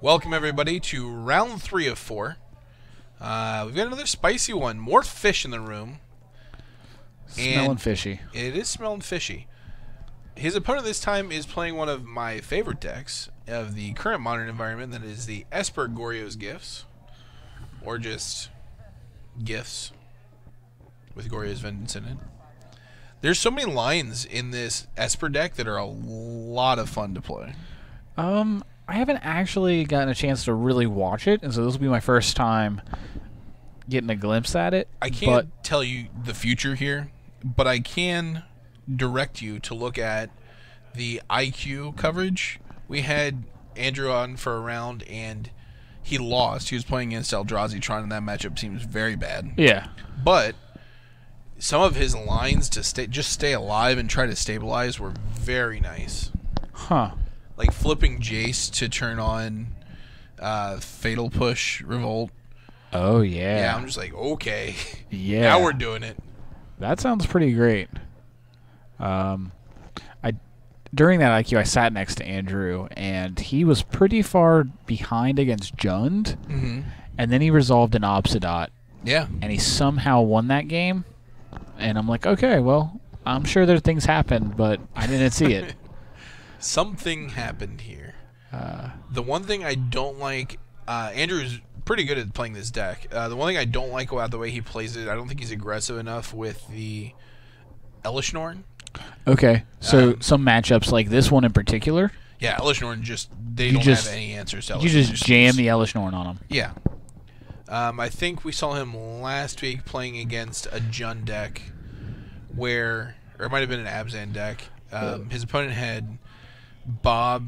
Welcome everybody to round 3 of 4. We've got another spicy one. More fish in the room. Smelling fishy. It is smelling fishy. His opponent this time is playing one of my favorite decks of the current modern environment. That is the Esper Goryo's Gifts. Or just Gifts with Goryo's Vengeance in it. There's so many lines in this Esper deck that are a lot of fun to play. I haven't actually gotten a chance to really watch it, and so this will be my first time getting a glimpse at it. I can't tell you the future here, but I can direct you to look at the IQ coverage. We had Andrew on for a round, and he lost. He was playing against Eldrazi Tron, and that matchup seems very bad. Yeah. But some of his lines to stay alive and try to stabilize were very nice. Huh. Like flipping Jace to turn on Fatal Push Revolt. Oh, yeah. Yeah, I'm just like, okay. Yeah. Now we're doing it. That sounds pretty great. During that IQ, I sat next to Andrew, and he was pretty far behind against Jund, and then he resolved an Obsidian. Yeah. And he somehow won that game, and I'm like, okay, well, I'm sure there things happened, but I didn't see it. Something happened here. The one thing I don't like, Andrew's pretty good at playing this deck. The one thing I don't like about the way he plays it, I don't think he's aggressive enough with the Elishnorn. Okay, so some matchups like this one in particular? Yeah, Elishnorn they don't have any answers to Elishnorn. You just jam the Elishnorn on him. Yeah. I think we saw him last week playing against a Jund deck or it might have been an Abzan deck. His opponent had Bob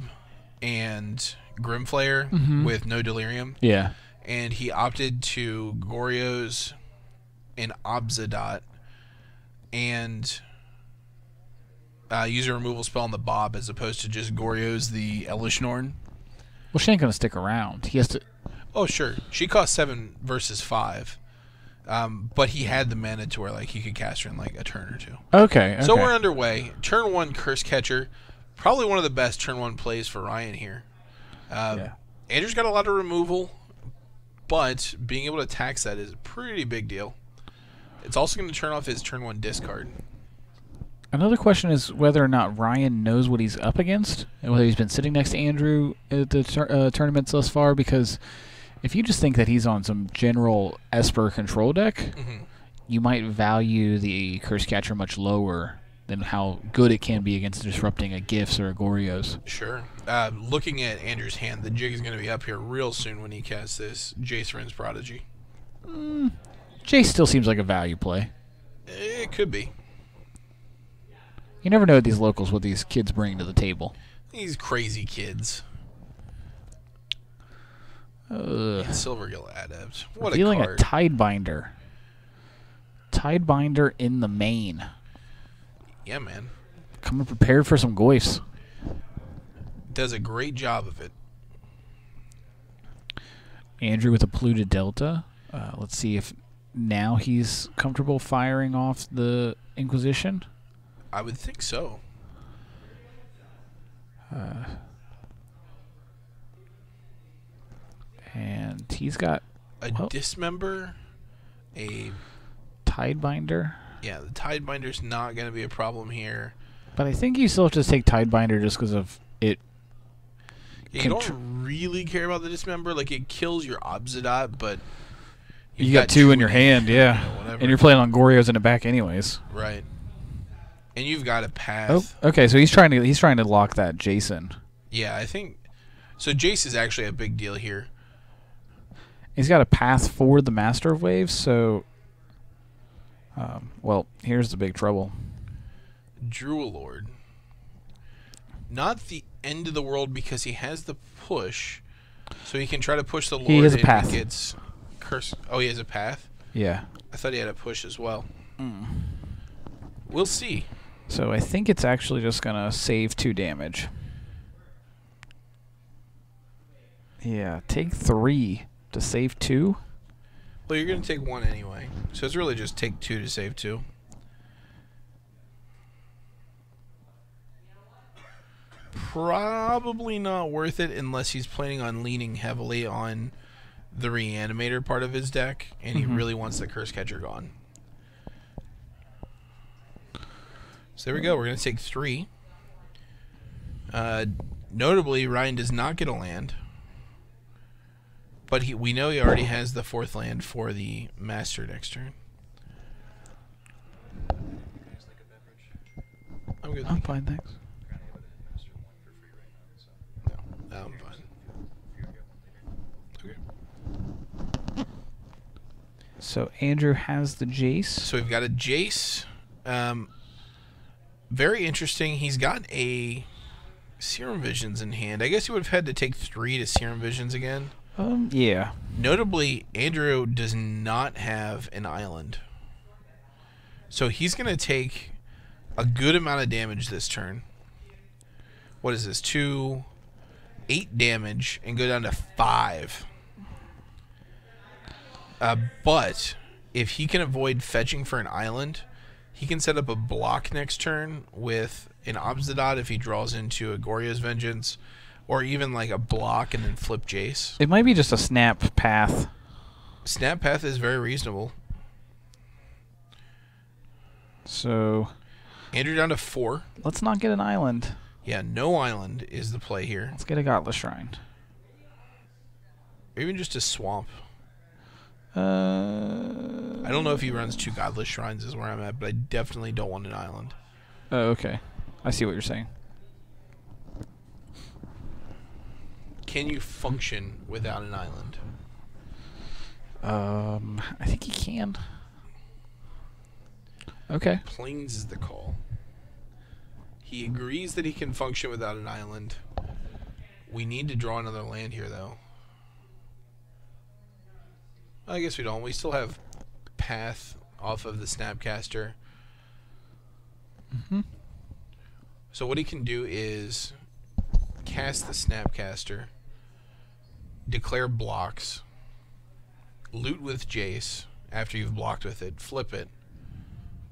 and Grimflayer with no Delirium. Yeah. And he opted to Goryo's and Obsidian and use a removal spell on the Bob as opposed to just Goryo's the Elishnorn. Well, she ain't going to stick around. He has to... Oh, sure. She cost 7 versus 5. But he had the mana to where like he could cast her in like a turn or two. Okay. So we're underway. Turn 1 Curse Catcher. Probably one of the best turn 1 plays for Ryan here. Andrew's got a lot of removal, but being able to tax that is a pretty big deal. It's also going to turn off his turn 1 discard. Another question is whether or not Ryan knows what he's up against, and whether he's been sitting next to Andrew at the tournaments thus far, because if you just think that he's on some general Esper control deck, you might value the Curse Catcher much lower than how good it can be against disrupting a Gifts or a Goryo's. Sure. Looking at Andrew's hand, the jig is going to be up here real soon when he casts this Jace Vryn's Prodigy. Jace still seems like a value play. It could be. You never know what these kids bring to the table. These crazy kids. Silvergill Adept. What a feeling card. a Tidebinder. Tidebinder in the main. Yeah, man. Coming prepared for some goifs. Does a great job of it. Andrew with a Polluted Delta. Let's see if now he's comfortable firing off the Inquisition. I would think so. And he's got a Dismember, a Tidebinder. Yeah, the Tidebinder's not going to be a problem here. But I think you still have to take Tidebinder just because of it. Yeah, you don't really care about the Dismember. Like, it kills your Obsidian, but you got 2 in your hand, yeah. Whatever. And you're playing on Goryo's in the back anyways. Right. And you've got a path. Oh, okay, so he's trying to lock that Jason. Yeah, I think so. Jace is actually a big deal here. He's got a path for the Master of Waves, so well, here's the big trouble. Drew a Lord. Not the end of the world because he has the push, so he can try to push the Lord. He has a path. He gets curse. Oh, he has a path? Yeah. I thought he had a push as well. We'll see. So I think it's actually just going to save 2 damage. Yeah, take 3 to save 2. Well, you're going to take 1 anyway. So it's really just take 2 to save 2. probably not worth it unless he's planning on leaning heavily on the Reanimator part of his deck, and he really wants the Curse Catcher gone. So there we go. We're going to take 3. Notably, Ryan does not get a land, but we know he already has the 4th land for the Master next turn. I'm good. I'm fine, thanks. No, I'm fine. Okay. So Andrew has the Jace. So we've got a Jace. Very interesting. He's got a Serum Visions in hand. I guess he would have had to take 3 to Serum Visions again. Yeah. Notably, Andrew does not have an island. So he's going to take a good amount of damage this turn. What is this? 8 damage and go down to 5. But if he can avoid fetching for an island, he can set up a block next turn with an Obsidian if he draws into a Goryo's Vengeance, or even like a block and then flip Jace. It might be just a snap path. Snap path is very reasonable. So Andrew down to 4. let's not get an island. Yeah, no island is the play here. Let's get a Godless Shrine. Or even just a swamp. I I don't know if he runs 2 Godless Shrines is where I'm at, but I definitely don't want an island. Oh, okay. I see what you're saying. Can you function without an island? I think he can. Okay. Plains is the call. He agrees that he can function without an island. We need to draw another land here, though. I guess we don't. We still have Path off of the Snapcaster. So what he can do is cast the Snapcaster, declare blocks, loot with Jace after you've blocked with it, flip it,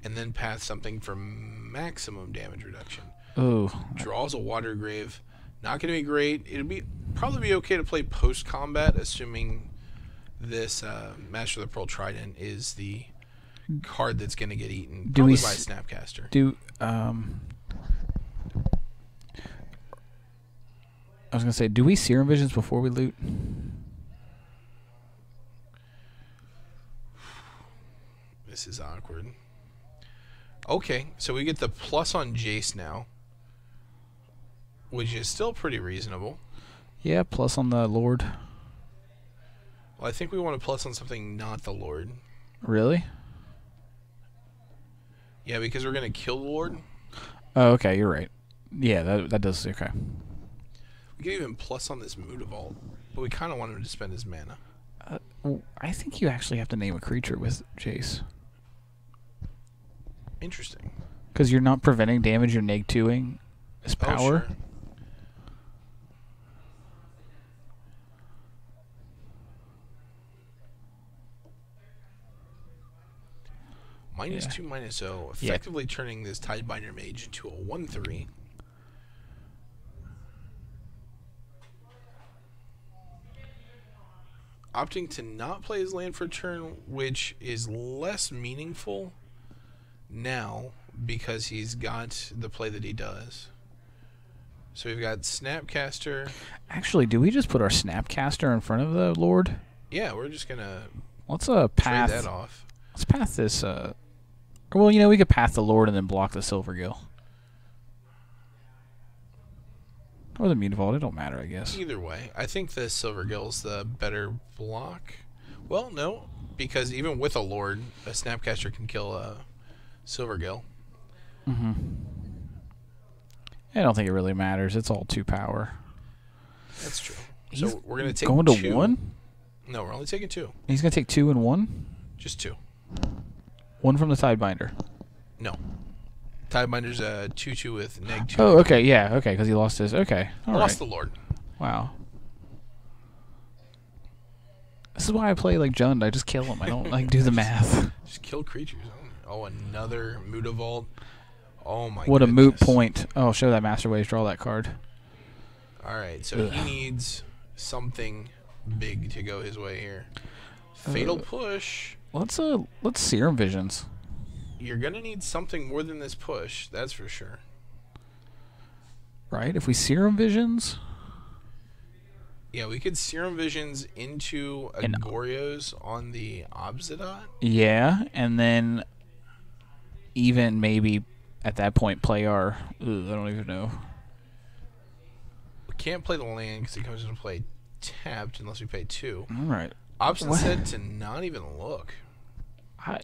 and then path something for maximum damage reduction. Oh. Draws a Water Grave. Not going to be great. It'll probably be okay to play post-combat, assuming this Master of the Pearl Trident is the card that's going to get eaten. Probably by Snapcaster. I was going to say, do we Serum Visions before we loot? This is awkward. Okay, so we get the plus on Jace now, which is still pretty reasonable. Yeah, plus on the Lord. Well, I think we want to plus on something not the Lord. Really? Yeah, because we're going to kill the Lord. Oh, okay, you're right. Yeah, that does, okay. We can even plus on this Mutavault, but we kind of want him to spend his mana. Well, I think you actually have to name a creature with Jace. Interesting. Because you're not preventing damage, you're neg-2ing his power. Oh, sure. -2, -0, effectively turning this Tidebinder Mage into a 1/3. Opting to not play his land for turn, which is less meaningful now because he's got the play that he does. So we've got Snapcaster. Actually, do we just put our Snapcaster in front of the Lord? Yeah, we're just gonna Let's trade path that off. Let's path this. Well, you know, we could path the Lord and then block the Silvergill. Or the Mutavault, it don't matter, I guess. Either way, I think the Silvergill's the better block. Well, no, because even with a Lord, a Snapcaster can kill a Silvergill. I don't think it really matters. It's all 2 power. That's true. He's So we're going to take going 2. to 1? No, we're only taking 2. He's going to take 2 and 1? Just 2. 1 from the Tidebinder. No. Tidebinder's a 2/2 with -2. Oh, okay, yeah, okay, because he lost his. Okay, all Lost right. the Lord. Wow. This is why I play like Jund. I just kill him. I don't like do the math. Just kill creatures. Oh, another Mutavault. Oh my. What goodness. a moot point. Oh, show that Master Waves. Draw that card. All right, so he needs something big to go his way here. Fatal push. Let's Serum Visions. You're gonna need something more than this push. That's for sure. Right? If we Serum Visions. Yeah, we could Serum Visions into a Goryo's on the Obsidian. Yeah, and then even maybe at that point play our... I don't even know. We can't play the land because it comes into play tapped unless we pay 2. All right. Option said to not even look.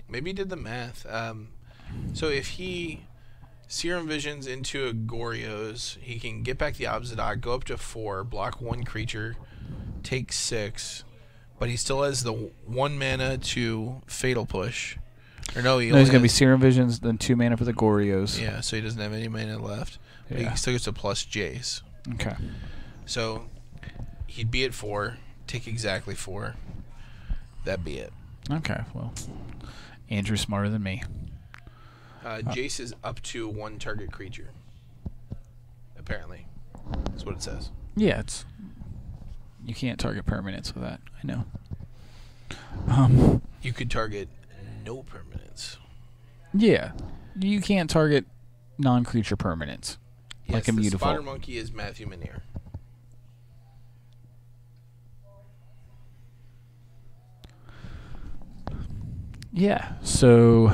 Maybe he did the math. So if he Serum Visions into a Goryo's, he can get back the Obsidian, go up to 4, block 1 creature, take 6, but he still has the 1 mana to Fatal Push. Or no, he's going to be Serum Visions, then 2 mana for the Goryo's. Yeah, so he doesn't have any mana left. But he still gets a plus Jace. Okay. So he'd be at 4, take exactly 4. That'd be it. Okay, well, Andrew's smarter than me. Jace is up to 1 target creature. Apparently. That's what it says. Yeah, you can't target permanents with that. I know. You could target no permanents. Yeah. You can't target non-creature permanents. Yes, like Immutable. The Spider Monkey is Matthew Manier. Yeah, so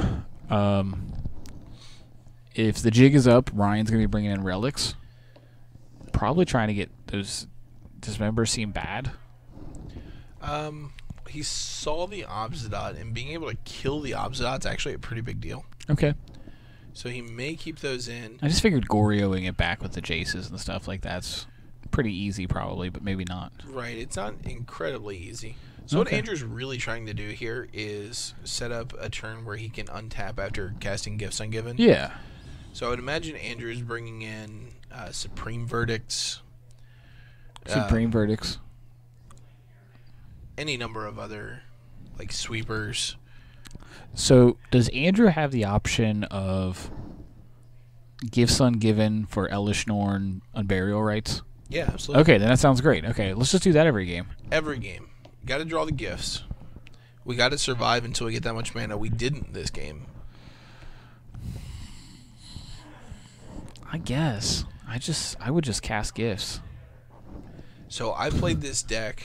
if the jig is up, Ryan's going to be bringing in relics. Probably trying to get those dismembers seem bad. He saw the Obsidian, and being able to kill the Obsidian is actually a pretty big deal. Okay. So he may keep those in. I just figured Goryoing it back with the Jaces and stuff like that's pretty easy probably, but maybe not. Right, it's not incredibly easy. So what Andrew's really trying to do here is set up a turn where he can untap after casting Gifts Ungiven. Yeah. So I would imagine Andrew's bringing in Supreme Verdicts. Supreme Verdicts. Any number of other, like, sweepers. So does Andrew have the option of Gifts Ungiven for Elish Norn Unburial Rights? Yeah, absolutely. Okay, then that sounds great. Okay, let's just do that every game. Every game. Got to draw the gifts. We got to survive until we get that much mana. We didn't this game. I guess. I would just cast gifts. So I played this deck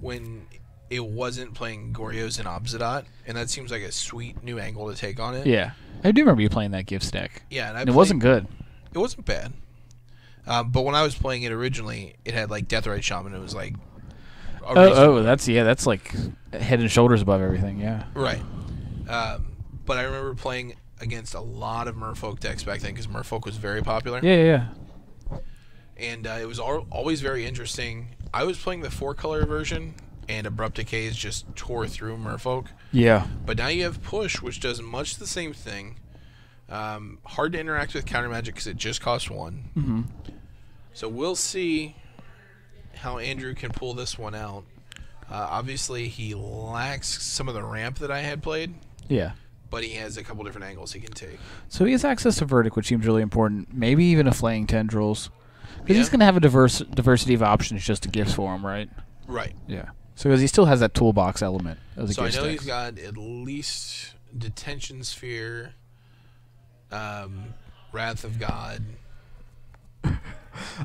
when it wasn't playing Goryo's and Obsidian, and that seems like a sweet new angle to take on it. Yeah. I do remember you playing that gifts deck. Yeah, and it wasn't good. It wasn't bad. But when I was playing it originally, it had like Deathrite Shaman. It was like that's like head and shoulders above everything. Yeah. Right. But I remember playing against a lot of Merfolk decks back then because Merfolk was very popular. Yeah. And it was always very interesting. I was playing the 4-color version, and Abrupt Decays just tore through Merfolk. Yeah. But now you have Push, which does much the same thing. Hard to interact with Counter Magic because it just costs 1. Mm-hmm. So we'll see how Andrew can pull this one out. Obviously, he lacks some of the ramp that I had played. Yeah. But he has a couple different angles he can take. So he has access to Verdict, which seems really important. Maybe even a Flaying Tendrils. Because he's going to have a diversity of options just to gifts for him, right? Right. Yeah. So because he still has that toolbox element. So I know he's got at least Detention Sphere, Wrath of God.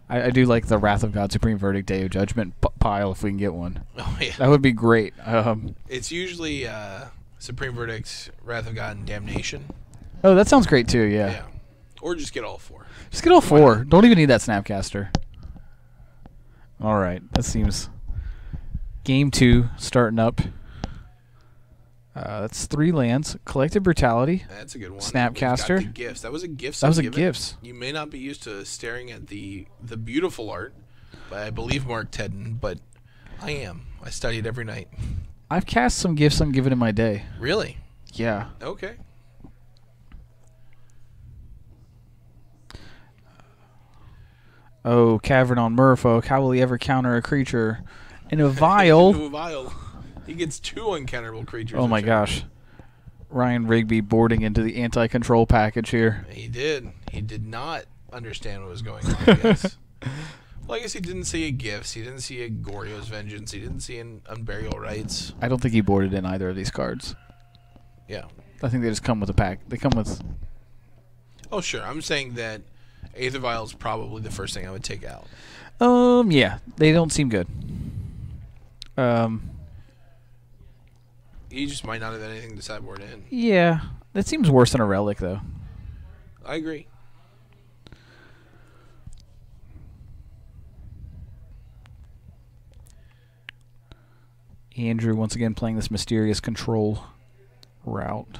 I do like the Wrath of God, Supreme Verdict, Day of Judgment pile if we can get one. Oh, yeah. That would be great. It's usually Supreme Verdict, Wrath of God, and Damnation. Oh, that sounds great too, yeah. Or just get all 4. Just get all 4. Don't even need that Snapcaster. All right. That seems... Game 2 starting up. That's 3 lands. Collective Brutality. That's a good one. Snapcaster. The gifts. That was a gift. That was a gifts. You may not be used to staring at the beautiful art by, I believe, Mark Tedden, but I am. I study it every night. I've cast some gifts Ungiven in my day. Really? Yeah. Okay. Oh, Cavern on Merfolk. How will he ever counter a creature in a vial? Into a vial. He gets 2 uncounterable creatures. Oh my gosh. Ryan Rigby boarding into the anti-control package here. He did. He did not understand what was going on, I guess. Well, Well, I guess he didn't see a Gifts. He didn't see a Goryo's Vengeance. He didn't see an Unburial Rites. I don't think he boarded in either of these cards. Yeah. I think they just come with a pack. They come with... Oh, sure. I'm saying that Aether Vial is probably the first thing I would take out. Yeah. They don't seem good. He just might not have anything to sideboard in. Yeah. That seems worse than a Relic, though. I agree. Andrew once again playing this mysterious control route.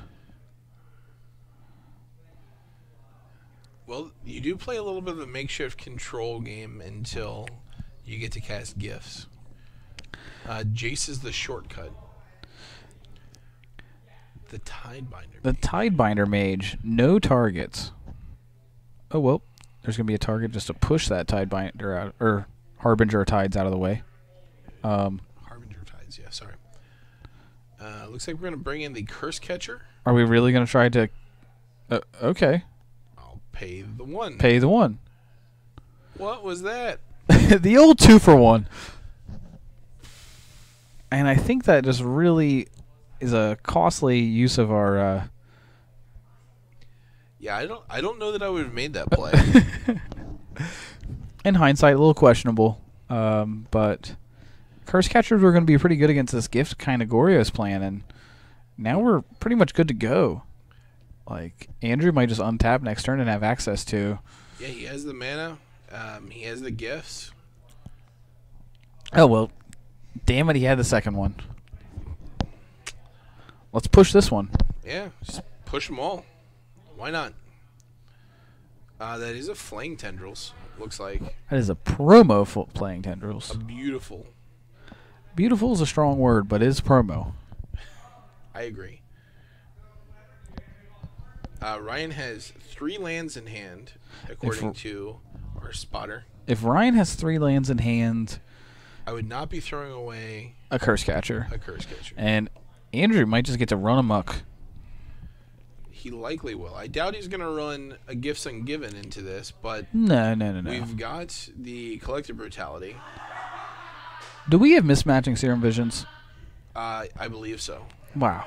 Well, you do play a little bit of a makeshift control game until you get to cast Gifts. Jace is the shortcut. The Tidebinder. The Tidebinder Mage, no targets. Oh, well, there's going to be a target just to push that Tidebinder out, or Harbinger of Tides out of the way. Harbinger of Tides, yeah, sorry. Looks like we're going to bring in the Curse Catcher. Are we really going to try to... okay. I'll pay the 1. Pay the 1. What was that? The old 2-for-1. And I think that just really is a costly use of our... Yeah, I don't know that I would have made that play. In hindsight, a little questionable. But Curse Catchers were going to be pretty good against this gift kind of Goryo's plan, and now we're pretty much good to go. Like, Andrew might just untap next turn and have access to... Yeah, he has the mana. He has the gifts. Oh, well, damn it, he had the second one. Let's push this one. Yeah, just push them all. Why not? That is a Flaying Tendrils, looks like. That is a promo for playing Tendrils. A beautiful. Beautiful is a strong word, but it is promo. I agree. Ryan has 3 lands in hand, according to our spotter. If Ryan has 3 lands in hand... I would not be throwing away... a Curse Catcher. A Curse Catcher. And Andrew might just get to run amok. He likely will. I doubt he's going to run a Gifts Ungiven into this, but... No. We've got the Collective Brutality. Do we have mismatching Serum Visions? I believe so. Wow.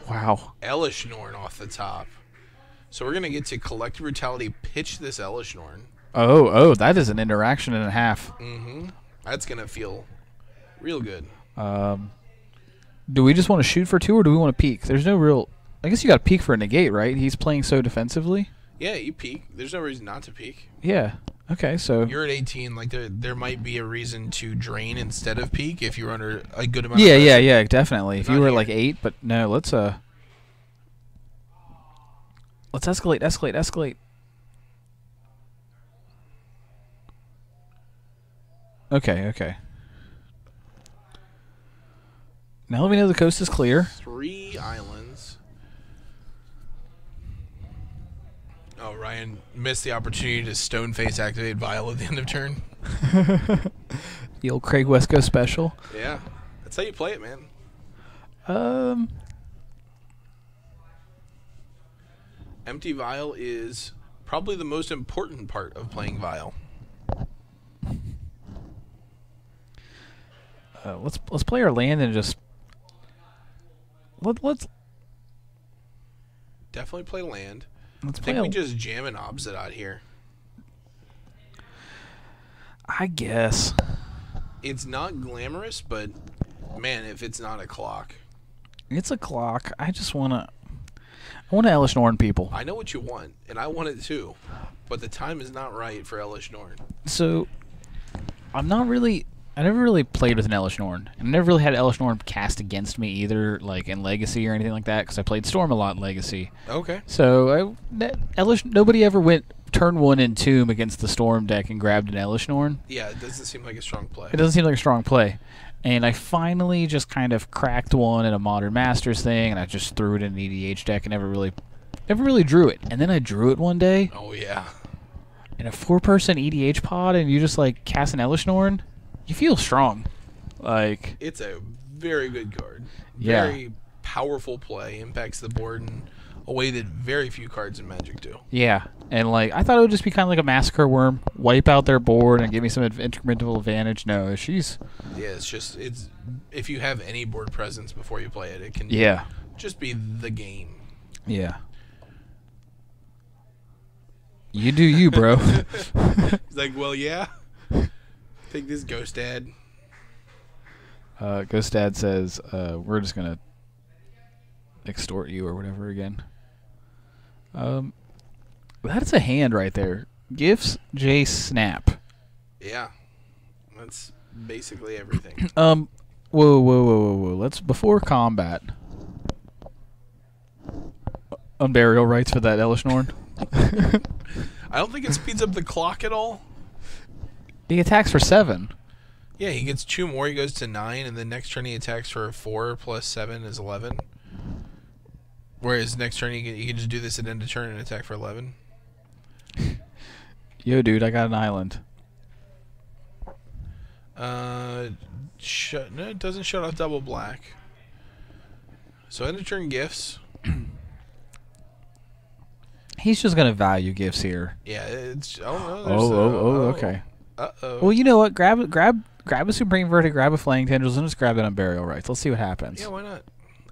Elish Norn off the top. So we're going to get to Collective Brutality, pitch this Elish Norn. Oh, that is an interaction and a half. Mm-hmm. That's going to feel real good. Do we just want to shoot for 2, or do we want to peek? There's no real... I guess you got to peek for a negate, right? He's playing so defensively. Yeah, you peek. There's no reason not to peek. Yeah. Okay, so... You're at 18. Like, there might be a reason to drain instead of peek if you're under a good amount of pressure. Yeah, definitely. If you were like 8, but no, let's escalate. Okay. Now let me know the coast is clear. 3 islands. Oh, Ryan missed the opportunity to Stoneface activate Vial at the end of turn. The old Craig Wesco special. Yeah. That's how you play it, man. Empty Vial is probably the most important part of playing Vial. Let's play our land and just let's definitely play land. I think we just jam an Obzid out here. I guess it's not glamorous, but man, if it's not a clock, it's a clock. I want to Elish Norn people. I know what you want, and I want it too, but the time is not right for Elish Norn. So I never really played with an Elish Norn. I never really had Elish Norn cast against me either, like in Legacy or anything like that, because I played Storm a lot in Legacy. Okay. So nobody ever went turn 1 in Tomb against the Storm deck and grabbed an Elish Norn. Yeah, it doesn't seem like a strong play. It doesn't seem like a strong play. And I finally just kind of cracked one in a Modern Masters thing, and I just threw it in an EDH deck and never really drew it. And then I drew it one day. Oh, yeah. In a 4-person EDH pod, and you just like cast an Elish Norn. You feel strong. Like, it's a very good card. Yeah. Very powerful play. Impacts the board in a way that very few cards in Magic do. Yeah, and like I thought it would just be kind of like a Massacre Worm, wipe out their board and give me some incremental advantage. No, she's it's if you have any board presence before you play it, it can just be the game. Yeah. You do you, bro. He's like, well, yeah. Take this, Ghost Dad. Ghost Dad says, we're just gonna extort you or whatever again. That's a hand right there. Gifts, J Snap. Yeah. That's basically everything. Whoa. Let's, before combat. Unburial rights for that Elishnorn. I don't think it speeds up the clock at all. He attacks for 7. Yeah, he gets 2 more, he goes to 9, and then next turn he attacks for 4 plus 7 is 11. Whereas next turn you can just do this at end of turn and attack for 11. Yo, dude, I got an island. No, it doesn't shut off double black. So end of turn gifts. He's just gonna value gifts here. Yeah, it's okay. Well, you know what? Grab a Supreme Verdict, grab a Flaying Tendrils, and just grab an Unburial Rights. Let's see what happens. Yeah, why not?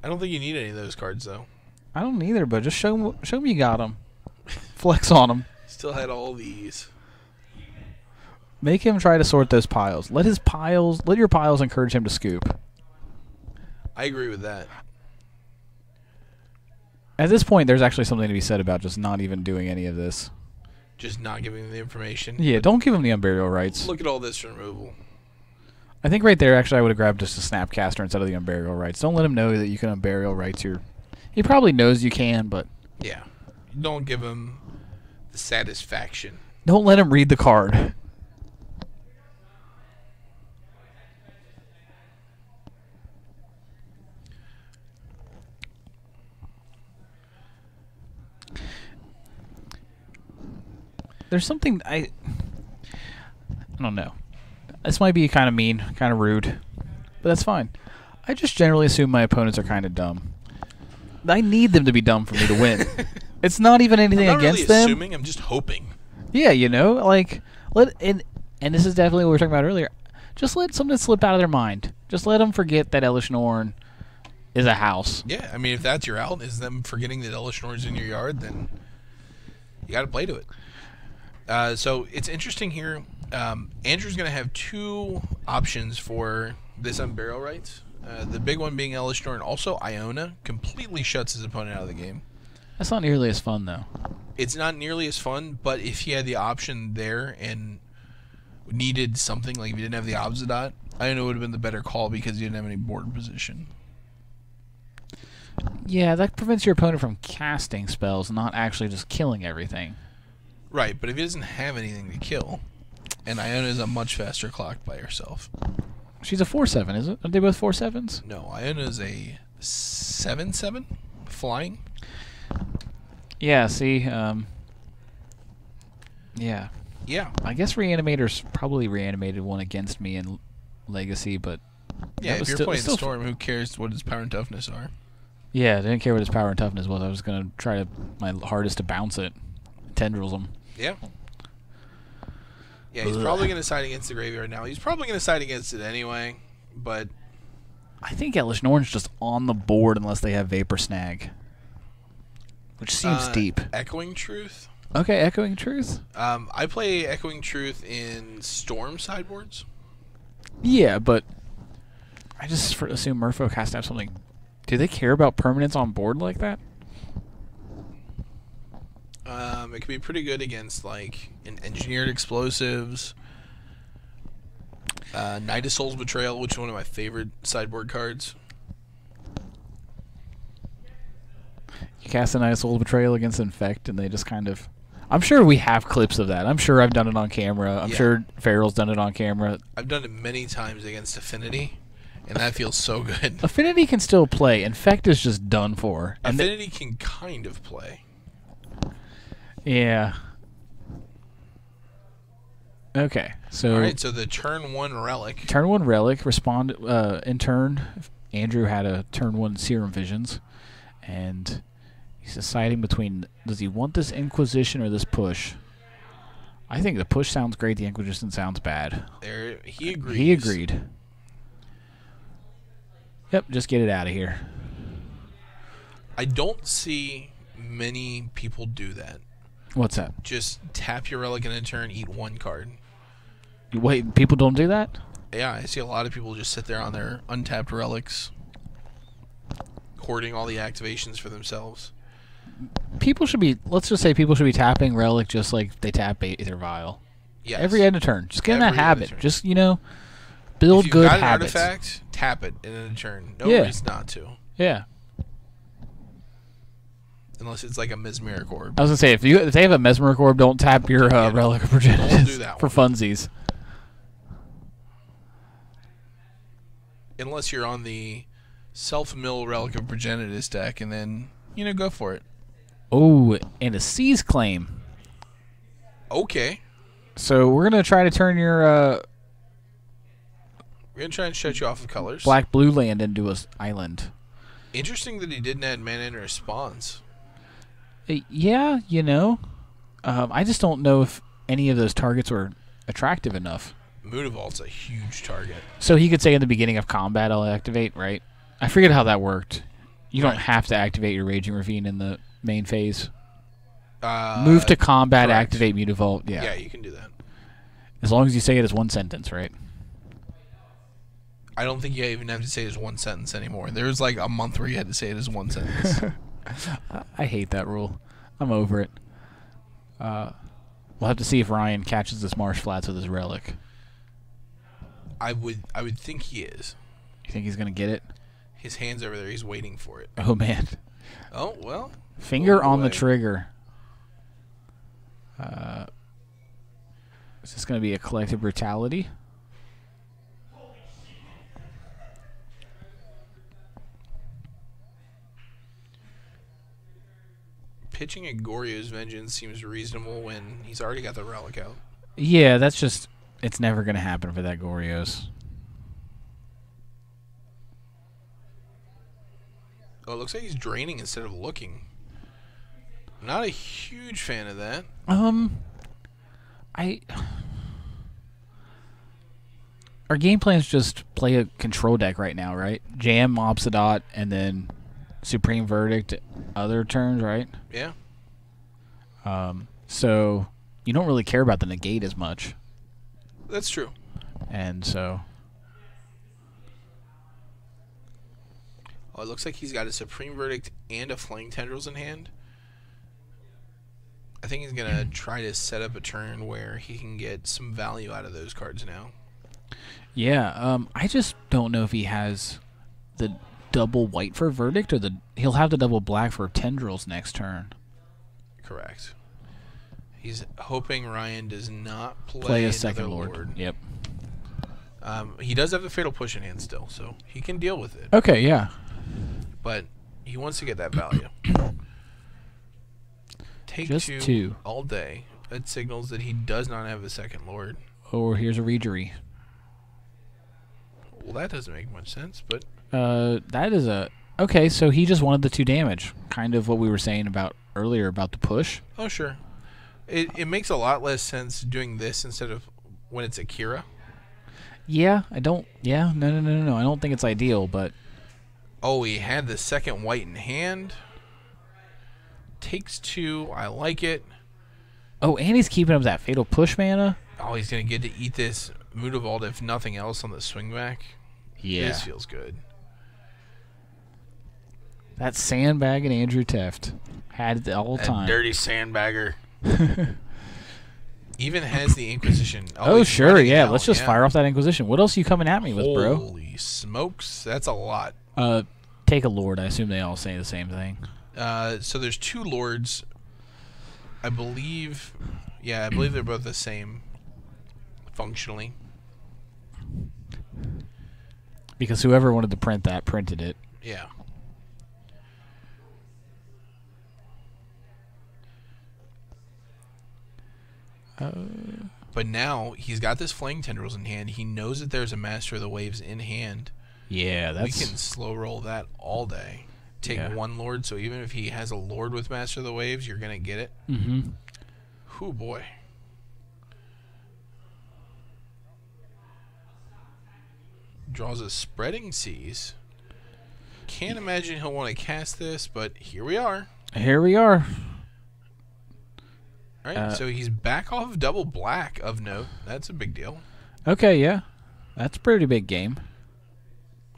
I don't think you need any of those cards though. I don't either, but just show me you got them. Flex on them. Still had all these. Make him try to sort those piles. Let your piles encourage him to scoop. I agree with that. At this point, there's actually something to be said about just not even doing any of this. Just not giving them the information. Yeah, don't give him the Unburial Rights. Look at all this removal. I think right there, actually, I would have grabbed just a Snapcaster instead of the Unburial Rights. Don't let him know that you can Unburial Rights your... He probably knows you can, but... Yeah. Don't give him the satisfaction. Don't let him read the card. There's something I don't know. This might be kind of mean, kind of rude, but that's fine. I just generally assume my opponents are kind of dumb. I need them to be dumb for me to win. It's not even anything against them. Assuming, I'm just hoping. Yeah, you know, like and this is definitely what we were talking about earlier. Just let something slip out of their mind. Just let them forget that Elishnorn is a house. Yeah, I mean, if that's your out, is them forgetting that Elishnorn's in your yard, then you got to play to it. So it's interesting here. Andrew's going to have 2 options for this Unburial Rights. The big one being Elishnorn. Also, Iona completely shuts his opponent out of the game. That's not nearly as fun, though. It's not nearly as fun, but if he had the option there and needed something, like if he didn't have the Obsidian, Iona would have been the better call because he didn't have any board position. Yeah, that prevents your opponent from casting spells, not actually just killing everything. Right, but if he doesn't have anything to kill, and Iona is a much faster clock by herself. She's a 4/7, is it? Are they both 4/7s? No, Iona is a 7/7 flying. Yeah, see, yeah. Yeah. I guess Reanimator's probably reanimated one against me in Legacy, but... Yeah, if you're playing Storm, who cares what his power and toughness are? Yeah, I didn't care what his power and toughness was. I was going to try my hardest to bounce it. Tendrils him. Yeah. Yeah, he's probably going to side against the graveyard now. He's probably going to side against it anyway, but... I think Elishnorn's just on the board unless they have Vapor Snag. Which seems deep. Echoing Truth? Okay, Echoing Truth. I play Echoing Truth in Storm sideboards. Yeah, but I just assume Merfolk has to have something. Do they care about permanence on board like that? It can be pretty good against like engineered explosives. Knight of Soul's Betrayal, which is one of my favorite sideboard cards. You cast a Knight of Soul's Betrayal against Infect, and they just kind of... I'm sure we have clips of that. I'm sure I've done it on camera. I'm sure Farrell's done it on camera. I've done it many times against Affinity, and that feels so good. Affinity can still play. Infect is just done for. And Affinity can kind of play. Yeah. Okay, so... Alright, so the turn 1 Relic. Turn 1 Relic. Respond in turn. Andrew had a turn 1 Serum Visions. And He's deciding between, does he want this Inquisition or this push? I think the push sounds great. The Inquisition sounds bad. There, he agrees. He agreed. Yep, just get it out of here. I don't see many people do that. What's that? Just tap your relic in a turn, eat one card. Wait, people don't do that? Yeah, I see a lot of people just sit there on their untapped relics, hoarding all the activations for themselves. People should be, let's just say people should be tapping relic just like they tap Aether Vial. Yes. Every end of turn. Just get in that Every end of habit. turn. Just, build good if you've got habits. an artifact, tap it in a turn. No Yeah. reason not to. Yeah. Unless it's like a Mesmeric Orb. I was going to say, if they have a Mesmeric Orb, don't tap your Relic of Progenitus Don't do that for one. funsies. Unless you're on the self-mill Relic of Progenitus deck, and then, go for it. Oh, and a Seize Claim. Okay. So we're going to try to turn your We're going to try and shut you off of colors. black-blue land into an island. Interesting that he didn't add mana in response. Yeah, I just don't know if any of those targets were attractive enough. Mutavault's a huge target. So he could say in the beginning of combat, I'll activate, right? I forget how that worked. You don't Right. have to activate your Raging Ravine in the main phase. Move to combat, correct. activate Mutavault. Yeah. Yeah, you can do that. As long as you say it as one sentence, right? I don't think you even have to say it as one sentence anymore. There was like a month where you had to say it as one sentence. I hate that rule. I'm over it. We'll have to see if Ryan catches this Marsh Flats with his relic. I would think he is. You think he's going to get it? His hand's over there. He's waiting for it. Oh, man. Oh, well. Finger on the away. trigger. Is this going to be a Collective Brutality? Pitching a Goryo's Vengeance seems reasonable when he's already got the relic out. Yeah, that's just... It's never going to happen for that Goryo's. Oh, it looks like he's draining instead of looking. Not a huge fan of that. Our game plan is just play a control deck right now, right? Jam, Obsidot, and then Supreme Verdict other turns, right? Yeah. So you don't really care about the negate as much. That's true. And so... Oh, it looks like he's got a Supreme Verdict and a Flying Tendrils in hand. I think he's going to try to set up a turn where he can get some value out of those cards now. Yeah, I just don't know if he has the double white for Verdict or he'll have the double black for Tendrils next turn. Correct. He's hoping Ryan does not Play a another second Lord. Yep. He does have the Fatal Push in hand still, so he can deal with it. Okay, yeah. But he wants to get that value. Take Just two. all day. That signals that he does not have a second Lord. Or here's a Regery. Well, that doesn't make much sense, but... That is a... Okay, so he just wanted the 2 damage. Kind of what we were saying about earlier about the push. Oh, sure. It makes a lot less sense doing this instead of when it's Akira. Yeah, I don't... Yeah, no. I don't think it's ideal, but... Oh, he had the second white in hand. Takes 2. I like it. Oh, and he's keeping up that Fatal Push mana? Oh, he's going to get to eat this Mutavault if nothing else on the swing back. Yeah. This feels good. That sandbag and Andrew Tefft had it all the That time. dirty sandbagger. Even has the Inquisition. Oh, he's sure, running yeah. out, Let's just fire off that Inquisition. What else are you coming at me with, bro? Holy smokes. That's a lot. Take a Lord. I assume they all say the same thing. So there's 2 Lords. I believe... Yeah, I believe they're both the same functionally. Because whoever wanted to print that printed it. Yeah. But now he's got this Flaying Tendrils in hand. He knows that there's a Master of the Waves in hand. Yeah, We can slow roll that all day. take Yeah. one Lord, so even if he has a Lord with Master of the Waves, you're going to get it. Mm-hmm. Oh boy. Draws a Spreading Seas. Can't imagine he'll want to cast this, but here we are. Here we are. All right, so he's back off of double black of note. That's a big deal. Okay, yeah. That's a pretty big game.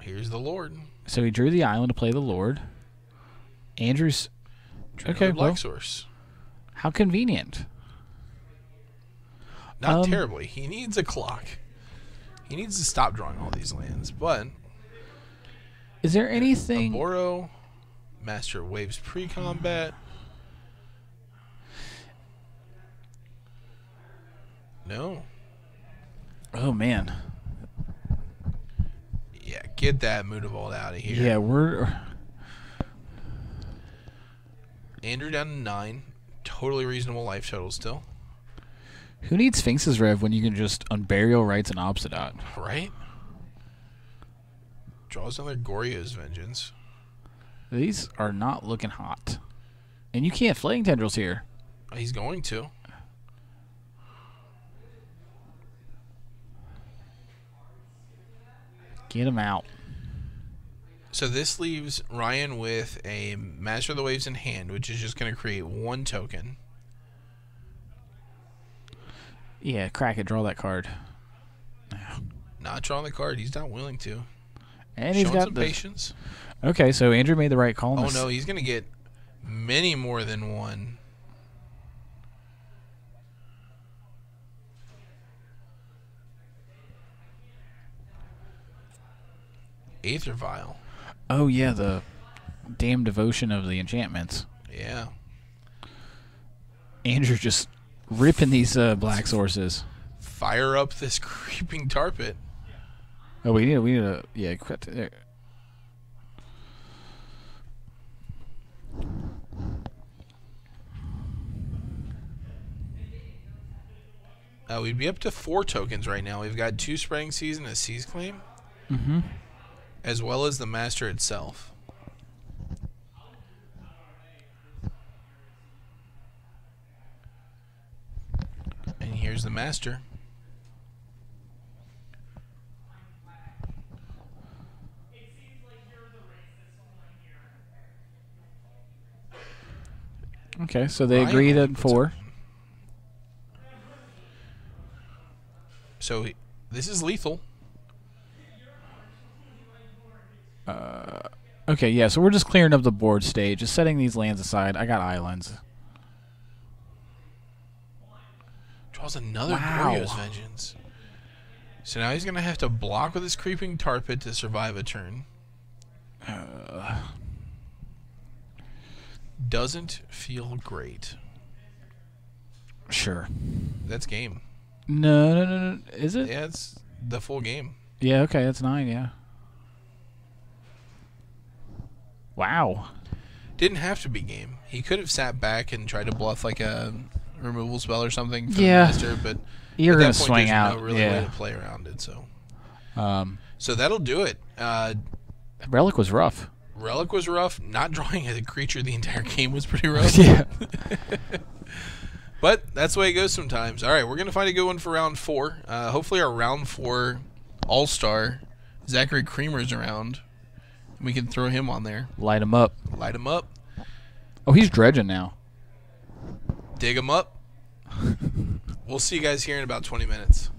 Here's the Lord. So he drew the island to play the Lord. Andrew's... Okay, Black well, Source. how convenient. Not terribly. He needs a clock. He needs to stop drawing all these lands, but... Is there anything... Aboro, Master of Waves pre-combat. No. Oh, man. Yeah, get that Mutavault out of here. Yeah, we're... Andrew down to 9. Totally reasonable life total still. Who needs Sphinx's Rev when you can just Unburial Rights and Obsidian? Right? Draws another Goryo's Vengeance. These are not looking hot. And you can't Flaying Tendrils here. He's going to. Get him out. So this leaves Ryan with a Master of the Waves in hand, which is just going to create 1 token. Yeah, crack it. Draw that card. Not drawing the card. He's not willing to. And he's Showing got some patience. Okay, so Andrew made the right call. Oh no, he's going to get many more than 1. Aether Vial. Oh yeah, the damn devotion of the enchantments. Yeah. Andrew just ripping these black sources. Fire up this Creeping Tar Pit. Oh, we need a yeah. There. We'd be up to 4 tokens right now. We've got 2 Spreading Seas and a Seize Claim. Mm-hmm. As well as the Master itself. And here's the Master. Okay, so they Ryan agreed only at puts 4. So this is lethal. Okay, yeah, so we're just clearing up the board stage, just setting these lands aside. I got islands. Draws another Wow. Goryo's Vengeance. So now he's going to have to block with his Creeping Tar Pit to survive a turn. Doesn't feel great. Sure. That's game. No. Is it? Yeah, it's the full game. Yeah, okay, that's 9, yeah. Wow. Didn't have to be game. He could have sat back and tried to bluff like a removal spell or something for Yeah. the Master, but You're at going that to point, swing there's out. no really yeah. way to play around it. So, So that'll do it. Relic was rough. Relic was rough. Not drawing a creature the entire game was pretty rough. Yeah. But that's the way it goes sometimes. All right, we're going to find a good one for round 4. Hopefully our round 4 all-star, Zachary Creamer's around. We can throw him on there. Light him up. Light him up. Oh, he's dredging now. Dig him up. We'll see you guys here in about 20 minutes.